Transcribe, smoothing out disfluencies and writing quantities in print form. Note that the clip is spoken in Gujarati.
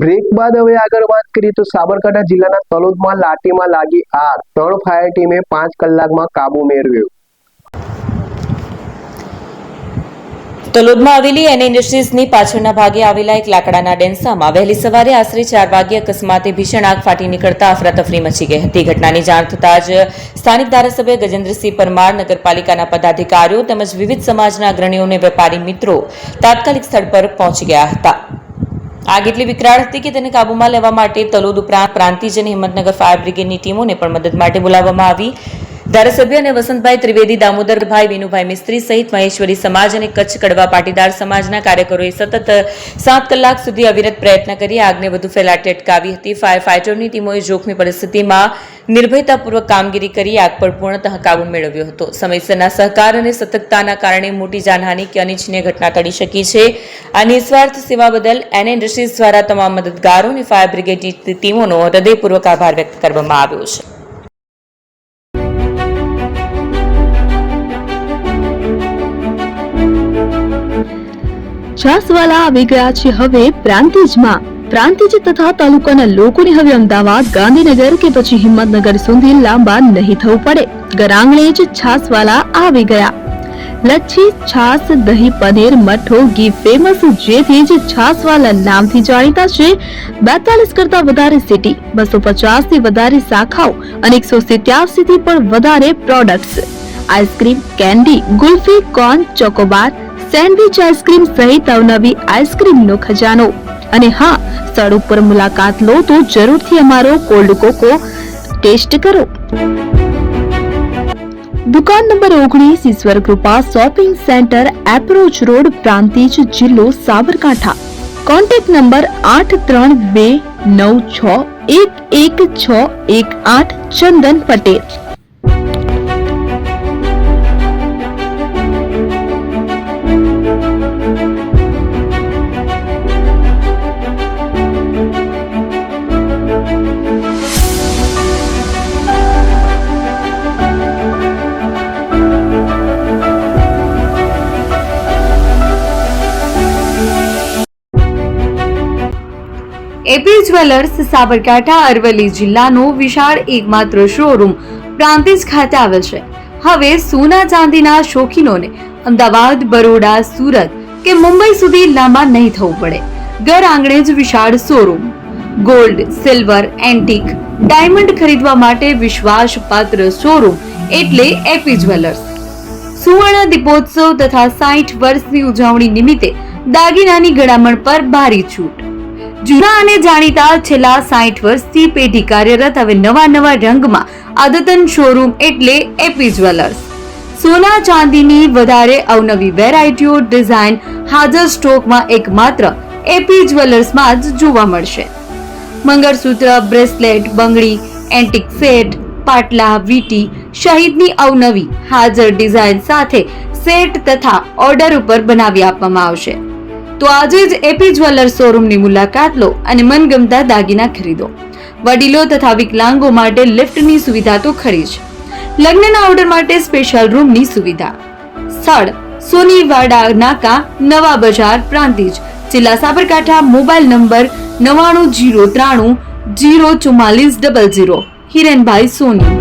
બ્રેક બાદ હવે આગળ વાત કરીએ તો સાબરકાંઠા જિલ્લાના તલોદમાં લાઠીમાં લાગી આગ, 3 ફાયર ટીમે 5 કલાકમાં કાબુ મેળવ્યો। તલોદમાં આવેલી એન ઇન્ડસ્ટ્રીઝની પાછળના ભાગે આવેલા એક લાકડાના ડેન્સામાં વહેલી સવારે આશરે 4 વાગ્યે અકસ્માતે ભીષણ આગ ફાટી નીકળતા અફરાતફરી મચી ગઈ હતી। ઘટનાની જાણ થતાં જ સ્થાનિક ધારાસભ્ય ગજેન્દ્રસિંહ પરમાર, નગરપાલિકાના પદાધિકારીઓ તેમજ વિવિધ સમાજના અગ્રણીઓ અને વેપારી મિત્રો તાત્કાલિક સ્થળ પર પહોંચી ગયા હતા। આગ એટલી વિકરાળ હતી કે તેને કાબૂમાં લેવા માટે તલોદ ઉપરાંત પ્રાંતિજ અને હિંમતનગર ફાયર બ્રિગેડની ટીમોને પણ મદદ માટે બોલાવવામાં આવી। ધારાસભ્ય અને વસંતભાઈ ત્રિવેદી, દામોદરભાઈ, વિનુભાઈ મિસ્ત્રી સહિત મહેશ્વરી સમાજ અને કચ્છ કડવા પાટીદાર સમાજના કાર્યકરોએ સતત 7 કલાક સુધી અવિરત પ્રયત્ન કરી આગને વધુ ફેલાતી અટકાવી હતી। ફાયર ફાઇટરની ટીમોએ જોખમી પરિસ્થિતિમાં નિર્ભયતાપૂર્વક કામગીરી કરી આગ પર પૂર્ણતઃ કાબુ મેળવ્યો હતો। સમયસરના સહકાર અને સતર્કતાના કારણે મોટી જાનહાનિ કે અનિચ્છનીય ઘટના ટળી શકી છે। આ નિસ્વાર્થ સેવા બદલ એન ઇન્ડસ્ટ્રીઝ દ્વારા તમામ મદદગારો અને ફાયર બ્રિગેડની ટીમોનો હૃદયપૂર્વક આભાર વ્યક્ત કરવામાં આવ્યો છે। છાસવાલા આવી ગયા છે હવે પ્રાંતિજમાં। પ્રાંતિજ તથા તાલુકાના લોકોને હવે અમદાવાદ, ગાંધીનગર કે પછી હિંમતનગર સુધી લાંબા નહીં થવું પડે। ઘર આંગણે જ છાસવાલા આવી ગયા। લચ્છી, છાસ, દહીં, પનીર, મઠ્ઠો, ઘી ફેમસ, જેથી જ છાસવાલા નામથી જાણીતા છે। 42 કરતા વધારે સિટી, 250 થી વધારે શાખાઓ અને 187 થી પણ વધારે products. Ice cream, candy, kulfi, corn, Chocobar, sandwich ice cream સહિત અવનવી આઈસ્ક્રીમનો ખજાનો। અને હા, સ્થળ ઉપર મુલાકાત લો તો જરૂરથી અમારો કોલ્ડ કોકો ટેસ્ટ કરો। દુકાન નંબર 19, Ishwar Krupa shopping center, approach road, Prantij, જિલ્લો Sabarkantha. Contact number 8329611618 Chandan Patel. AP jewellers Sabarkantha Aravalli જિલ્લાનો વિશાળ એકમાત્ર શોરૂમ પ્રાંતિજ ખાતે આવેલ છે। હવે સોના ચાંદીના શોખીનોને અમદાવાદ, બરોડા, સુરત કે મુંબઈ સુધી લાંબા નહીં થવું પડે। ઘર આંગણે જ વિશાળ showroom. Gold, silver, antique, diamond ખરીદવા માટે વિશ્વાસપાત્ર શોરૂમ એટલે એપી જ્વેલર્સ। સુવર્ણ દીપોત્સવ તથા 60 વર્ષની ઉજવણી નિમિત્તે દાગીનાની ગળામણ પર ભારી છૂટ। જૂના અને જાણીતા છેલ્લા 60 વર્ષથી પેઢી કાર્યરત હવે નવા રંગમાં અદ્યતન શોરૂમ એટલે એપી જ્વેલર્સ। સોના ચાંદીની વધારે અવનવી વેરાયટીઓ, ડિઝાઇન હાજર સ્ટોકમાં એકમાત્ર એપી જ્વેલર્સમાં જ જોવા મળશે। મંગળસૂત્ર, બ્રેસલેટ, બંગડી, એન્ટિક સેટ, પાટલા, વીટી સહિતની અવનવી હાજર ડિઝાઇન સાથે સેટ તથા ઓર્ડર ઉપર બનાવી આપવામાં આવશે। તો આજે જ એપી જ્વેલર્સ શોરૂમની મુલાકાત લો અને મનગમતા દાગીના ખરીદો। વડીલો તથા વિકલાંગો માટે લિફ્ટની સુવિધા તો ખરી જ, લગ્નના ઓર્ડર માટે સ્પેશિયલ રૂમની સુવિધા। સ્થળ સોનીવાડા નાકા, નવા બજાર, પ્રાંતિજ, જિલ્લા સાબરકાંઠા। Mobile number 9903004400। હિરેનભાઈ સોની।